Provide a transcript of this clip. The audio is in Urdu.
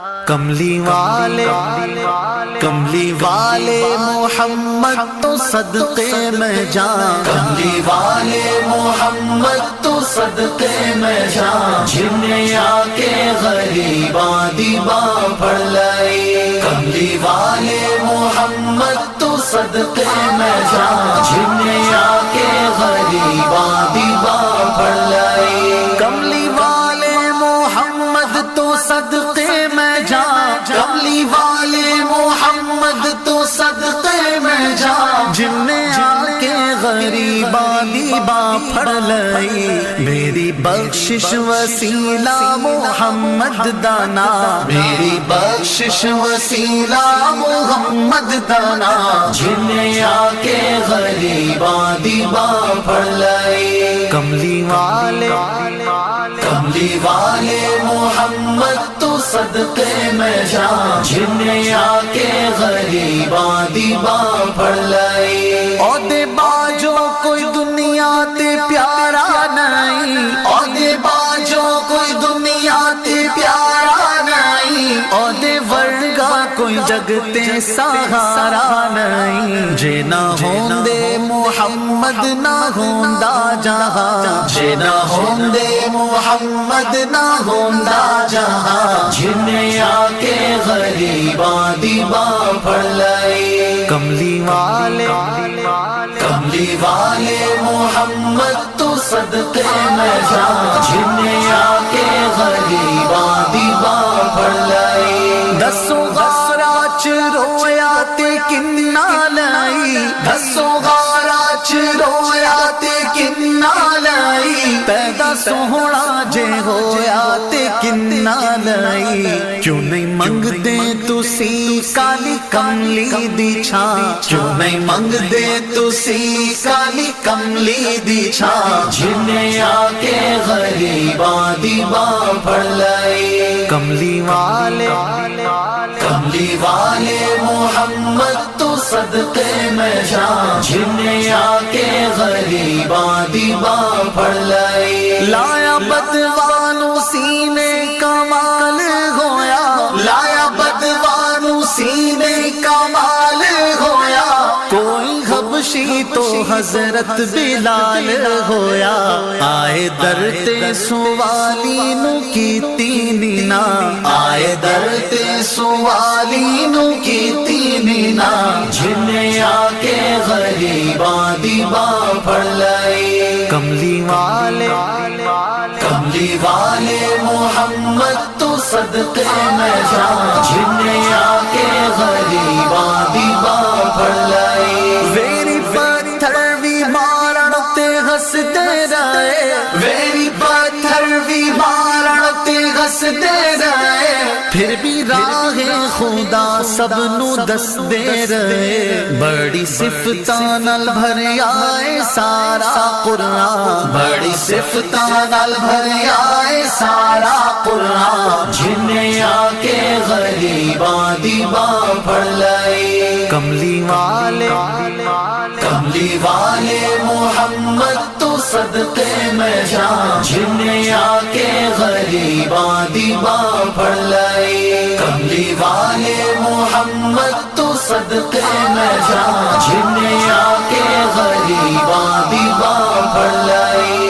کملی والے محمد تو صدقے میں جان، کملی والے محمد تو صدقے میں جان، جن نے آ کے غریباں دی باں پڑ لائی۔ کملی والے محمد تو صدقے میں جان، جن نے آ کے غریباں دی باں پڑ لائی۔ کملی والے محمد تو صدقے میں جان، کملی والے محمد تو صدقے میں جان، جن نے آ کے غریباں دی باں پھڑ لئی۔ میری بخشش وسیلہ محمد دانا، میری بخشش وسیلہ محمد دانا، جن نے آ کے غریباں دی باں پھڑ لائی۔ کملی والے محمد تو صدقے میں جان، جن نے آ کے غریباں دی باں پھڑ لائی۔ عہدے باجو کوئی دنیا تے پیارا نہیں، عہدے باجو کوئی دنیا تے پیارا نہیں، عہدے ورگا کوئی جگ تے سہارا نہیں۔ جے نہ ہوندے محمد نہ ہوندا جہاں، جے نہ ہوندے محمد نہ ہوندا جہاں، جن نے آ کے غریباں دی باں پھڑ لائی۔ کملی والے محمد تو صدقے میں جان، جن نے آ کے غریباں دی باں پھڑ لائی۔ دسوں غارہ چ رویا تے کنا لائی، دسوں غارہ چ رویا تے کنا لائی۔ پیدا سوہنا جے ہویا تے کنا لائی۔ کیوں نہیں منگدے تسی کالی کملی دی چھاں، کیوں نہیں منگدے تسی کالی کملی دی چھاں، جن نے آ کے غریباں دی باں پھڑ لائی۔ کملی والے محمد تو صدقے میں جان، جن نے آ کے غریباں دی باں پھڑ لائی۔ لایا بدوانو سینے کمال ہویا، لایا بدوانو سینے کمال ہویا۔ کوئی حبشی تو حضرت بلال ہویا۔ آئے در تے سوالی نو کیتی نینا، آئے در تے سوالی نو کیتی نینا، جن نے آ کے غریباں دی باں پھڑ لائی۔ کملی والے محمد تو صدقے میں جان، جن نے آ کے غریباں دی باں پھڑ لائی۔ ویری پتھر بھی مارن تے ہسدے رہے، ویری پتھر بھی مارن تے ہسدے رہے، پھر بھی راہ خدا سب نو دس دے رہے۔ بڑی صفتاں نال بھریا اے سارا قرآن، بڑی صفتاں نال بھریا اے سارا قرآن، جن نے آ کے غریباں دی باں پھڑ لائی۔ کملی والے محمد تو صدقے میں جان، جن نے آ کے غریباں دی باں پھڑ لائی۔ کملی والے محمد تو صدقے میں جان، جن نے آ کے غریباں دی باں پھڑ لائی۔